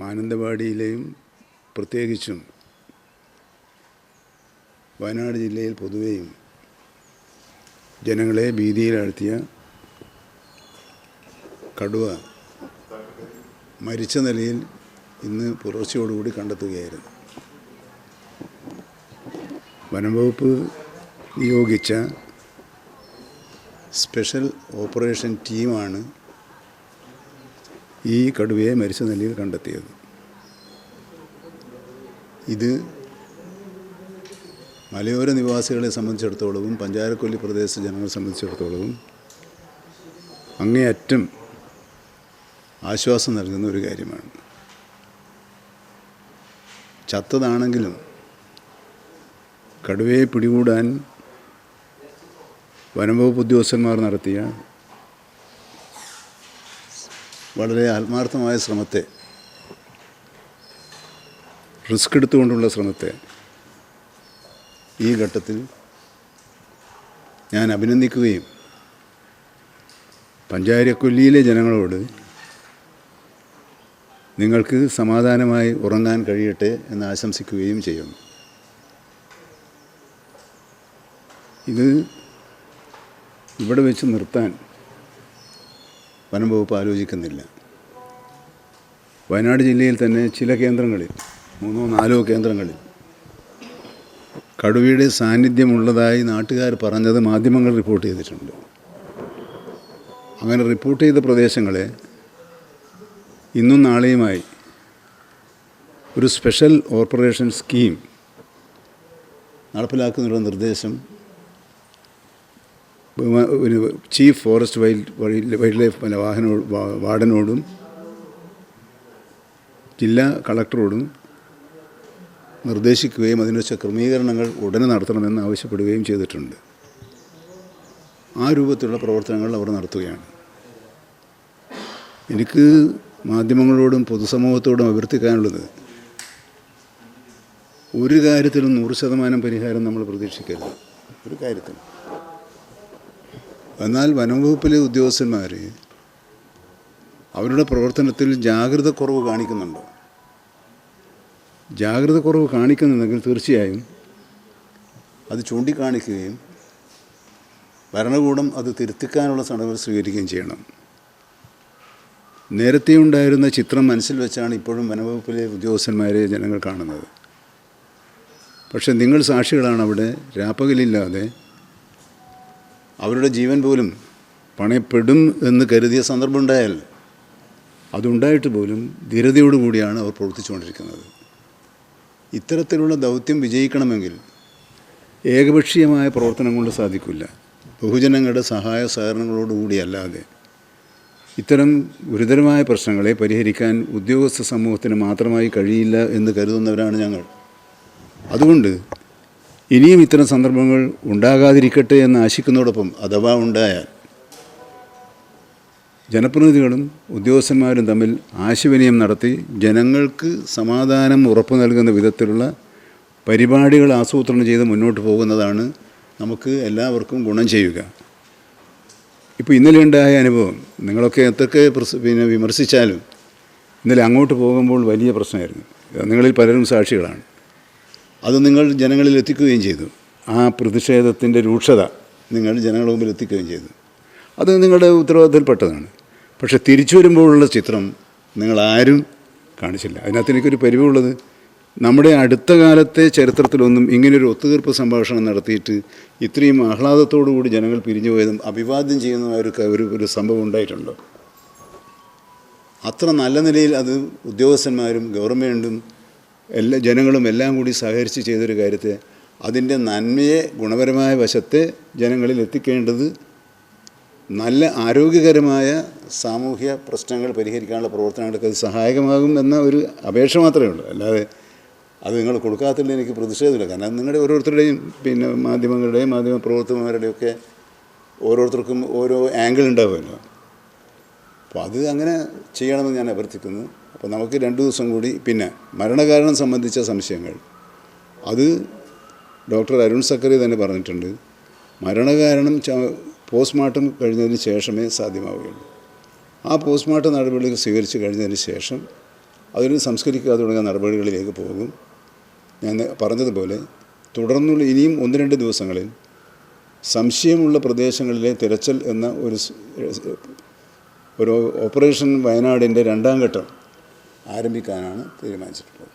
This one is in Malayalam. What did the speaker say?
മാനന്തവാടിയിലെയും പ്രത്യേകിച്ചും വയനാട് ജില്ലയിൽ പൊതുവെയും ജനങ്ങളെ ഭീതിയിലാഴ്ത്തിയ കടുവ മരിച്ച നിലയിൽ ഇന്ന് പുലർച്ചയോടുകൂടി കണ്ടെത്തുകയായിരുന്നു. വനംവകുപ്പ് നിയോഗിച്ച സ്പെഷ്യൽ ഓപ്പറേഷൻ ടീമാണ് ഈ കടുവയെ മരിച്ച നിലയിൽ കണ്ടെത്തിയത്. ഇത് മലയോര നിവാസികളെ സംബന്ധിച്ചിടത്തോളവും പഞ്ചാരക്കൊല്ലി പ്രദേശ ജനങ്ങളെ സംബന്ധിച്ചിടത്തോളവും അങ്ങേയറ്റം ആശ്വാസം നൽകുന്ന ഒരു കാര്യമാണ്. ചത്തതാണെങ്കിലും കടുവയെ പിടികൂടാൻ വനംവകുപ്പ് ഉദ്യോഗസ്ഥന്മാർ നടത്തിയ വളരെ ആത്മാർത്ഥമായ ശ്രമത്തെ, റിസ്ക് എടുത്തുകൊണ്ടുള്ള ശ്രമത്തെ ഈ ഘട്ടത്തിൽ ഞാൻ അഭിനന്ദിക്കുകയും പഞ്ചാരക്കൊല്ലിയിലെ ജനങ്ങളോട് നിങ്ങൾക്ക് സമാധാനമായി ഉറങ്ങാൻ കഴിയട്ടെ എന്ന് ആശംസിക്കുകയും ചെയ്യുന്നു. ഇത് ഇവിടെ വെച്ച് നിർത്താൻ വനംവകുപ്പ് ആലോചിക്കുന്നില്ല. വയനാട് ജില്ലയിൽ തന്നെ ചില കേന്ദ്രങ്ങളിൽ, 3-4 കേന്ദ്രങ്ങളിൽ കടുവയുടെ സാന്നിധ്യമുള്ളതായി നാട്ടുകാർ പറഞ്ഞത് മാധ്യമങ്ങൾ റിപ്പോർട്ട് ചെയ്തിട്ടുണ്ട്. അങ്ങനെ റിപ്പോർട്ട് ചെയ്ത പ്രദേശങ്ങളെ ഇന്നും നാളെയുമായി ഒരു സ്പെഷ്യൽ ഓപ്പറേഷൻ സ്കീം നടപ്പിലാക്കുന്നതിനുള്ള നിർദ്ദേശം ചീഫ് ഫോറസ്റ്റ് വൈൽഡ് ലൈഫ് വാർഡനോടും ജില്ലാ കളക്ടറോടും നിർദ്ദേശിക്കുകയും അതിനുവെച്ച ക്രമീകരണങ്ങൾ ഉടനെ നടത്തണമെന്ന് ആവശ്യപ്പെടുകയും ചെയ്തിട്ടുണ്ട്. ആ രൂപത്തിലുള്ള പ്രവർത്തനങ്ങൾ അവർ നടത്തുകയാണ്. എനിക്ക് മാധ്യമങ്ങളോടും പൊതുസമൂഹത്തോടും അഭ്യർത്ഥിക്കാനുള്ളത്, ഒരു കാര്യത്തിലും 100% പരിഹാരം നമ്മൾ പ്രതീക്ഷിക്കരുത്. ഒരു കാര്യത്തിലും. എന്നാൽ വനംവകുപ്പിലെ ഉദ്യോഗസ്ഥന്മാർ അവരുടെ പ്രവർത്തനത്തിൽ ജാഗ്രത കുറവ് കാണിക്കുന്നുണ്ടോ? ജാഗ്രത കുറവ് കാണിക്കുന്നുണ്ടെങ്കിൽ തീർച്ചയായും അത് ചൂണ്ടിക്കാണിക്കുകയും ഭരണകൂടം അത് തിരുത്തിക്കാനുള്ള നടപടി സ്വീകരിക്കുകയും ചെയ്യണം. നേരത്തെ ഉണ്ടായിരുന്ന ചിത്രം മനസ്സിൽ വെച്ചാണ് ഇപ്പോഴും വനംവകുപ്പിലെ ഉദ്യോഗസ്ഥന്മാരെ ജനങ്ങൾ കാണുന്നത്. പക്ഷെ നിങ്ങൾ സാക്ഷികളാണ്. അവിടെ രാപ്പകലില്ലാതെ അവരുടെ ജീവൻ പോലും പണയപ്പെടും എന്ന് കരുതിയ സന്ദർഭം ഉണ്ടായാൽ അതുണ്ടായിട്ട് പോലും ധീരതയോടുകൂടിയാണ് അവർ പ്രവർത്തിച്ചുകൊണ്ടിരിക്കുന്നത്. ഇത്തരത്തിലുള്ള ദൗത്യം വിജയിക്കണമെങ്കിൽ ഏകപക്ഷീയമായ പ്രവർത്തനം കൊണ്ട് സാധിക്കില്ല. ബഹുജനങ്ങളുടെ സഹായ സഹകരണങ്ങളോടുകൂടിയല്ലാതെ ഇത്തരം ഗുരുതരമായ പ്രശ്നങ്ങളെ പരിഹരിക്കാൻ ഉദ്യോഗസ്ഥ സമൂഹത്തിന് മാത്രമായി കഴിയില്ല എന്ന് കരുതുന്നവരാണ് ഞങ്ങൾ. അതുകൊണ്ട് ഇനിയും ഇത്തരം സന്ദർഭങ്ങൾ ഉണ്ടാകാതിരിക്കട്ടെ എന്ന് ആശിക്കുന്നതോടൊപ്പം അഥവാ ഉണ്ടായാൽ ജനപ്രതിനിധികളും ഉദ്യോഗസ്ഥന്മാരും തമ്മിൽ ആശയവിനിമയം നടത്തി ജനങ്ങൾക്ക് സമാധാനം ഉറപ്പു നൽകുന്ന വിധത്തിലുള്ള പരിപാടികൾ ആസൂത്രണം ചെയ്ത് മുന്നോട്ട് പോകുന്നതാണ് നമുക്ക് എല്ലാവർക്കും ഗുണം ചെയ്യുക. ഇപ്പോൾ ഇന്നലെ ഉണ്ടായ അനുഭവം നിങ്ങളൊക്കെ എന്തൊക്കെ വിമർശിച്ചാലും ഇന്നലെ അങ്ങോട്ട് പോകുമ്പോൾ വലിയ പ്രശ്നമായിരുന്നു. നിങ്ങളിൽ പലരും സാക്ഷികളാണ്. അത് നിങ്ങൾ ജനങ്ങളിൽ എത്തിക്കുകയും ചെയ്തു. ആ പ്രതിഷേധത്തിൻ്റെ രൂക്ഷത നിങ്ങൾ ജനങ്ങളുടെ മുമ്പിൽ എത്തിക്കുകയും ചെയ്തു. അത് നിങ്ങളുടെ ഉത്തരവാദിത്തത്തിൽപ്പെട്ടതാണ്. പക്ഷെ തിരിച്ചു വരുമ്പോഴുള്ള ചിത്രം നിങ്ങളാരും കാണിച്ചില്ല. അതിനകത്ത് എനിക്കൊരു പരിവുള്ളത്, നമ്മുടെ അടുത്ത കാലത്തെ ചരിത്രത്തിലൊന്നും ഇങ്ങനെയൊരു ഒത്തുതീർപ്പ് സംഭാഷണം നടത്തിയിട്ട് ഇത്രയും ആഹ്ലാദത്തോടുകൂടി ജനങ്ങൾ പിരിഞ്ഞു പോയതും അഭിവാദ്യം ചെയ്യുന്നതായ ഒരു സംഭവം ഉണ്ടായിട്ടുണ്ടോ? അത്ര നല്ല നിലയിൽ അത് ഉദ്യോഗസ്ഥന്മാരും ഗവൺമെൻറ്റും എല്ലാ ജനങ്ങളും എല്ലാം കൂടി സഹകരിച്ച് ചെയ്തൊരു കാര്യത്തെ, അതിൻ്റെ നന്മയെ, ഗുണപരമായ വശത്തെ ജനങ്ങളിൽ എത്തിക്കേണ്ടത് നല്ല ആരോഗ്യകരമായ സാമൂഹ്യ പ്രശ്നങ്ങൾ പരിഹരിക്കാനുള്ള പ്രവർത്തനങ്ങൾക്ക് അത് സഹായകമാകും എന്ന ഒരു അപേക്ഷ മാത്രമേ ഉള്ളൂ. അല്ലാതെ അത് നിങ്ങൾ കൊടുക്കാത്തതിൽ എനിക്ക് പ്രതിഷേധമില്ല. കാരണം നിങ്ങളുടെ ഓരോരുത്തരുടെയും മാധ്യമങ്ങളുടെയും മാധ്യമപ്രവർത്തകന്മാരുടെയൊക്കെ ഓരോരുത്തർക്കും ഓരോ ആംഗിൾ ഉണ്ടാവുമല്ലോ. അപ്പോൾ അത് അങ്ങനെ ചെയ്യണമെന്ന് ഞാൻ അഭ്യർത്ഥിക്കുന്നു. അപ്പോൾ നമുക്ക് 2 ദിവസം കൂടി. പിന്നെ മരണകാരണം സംബന്ധിച്ച സംശയങ്ങൾ, അത് ഡോക്ടർ അരുൺ സക്കറി തന്നെ പറഞ്ഞിട്ടുണ്ട്. മരണകാരണം പോസ്റ്റ്മോർട്ടം കഴിഞ്ഞതിന് ശേഷമേ സാധ്യമാവുകയുള്ളൂ. ആ പോസ്റ്റ്മോർട്ടം നടപടികൾ സ്വീകരിച്ച് കഴിഞ്ഞതിന് ശേഷം അതിന് സംസ്കരിക്കാതെ തുടങ്ങിയ നടപടികളിലേക്ക് പോകും. ഞാൻ പറഞ്ഞതുപോലെ തുടർന്നുള്ള ഇനിയും 1-2 ദിവസങ്ങളിൽ സംശയമുള്ള പ്രദേശങ്ങളിലെ തിരച്ചിൽ എന്ന ഒരു ഓപ്പറേഷൻ വയനാടിൻ്റെ 2ാം ഘട്ടം ആരംഭിക്കാനാണ് തീരുമാനിച്ചിട്ടുള്ളത്.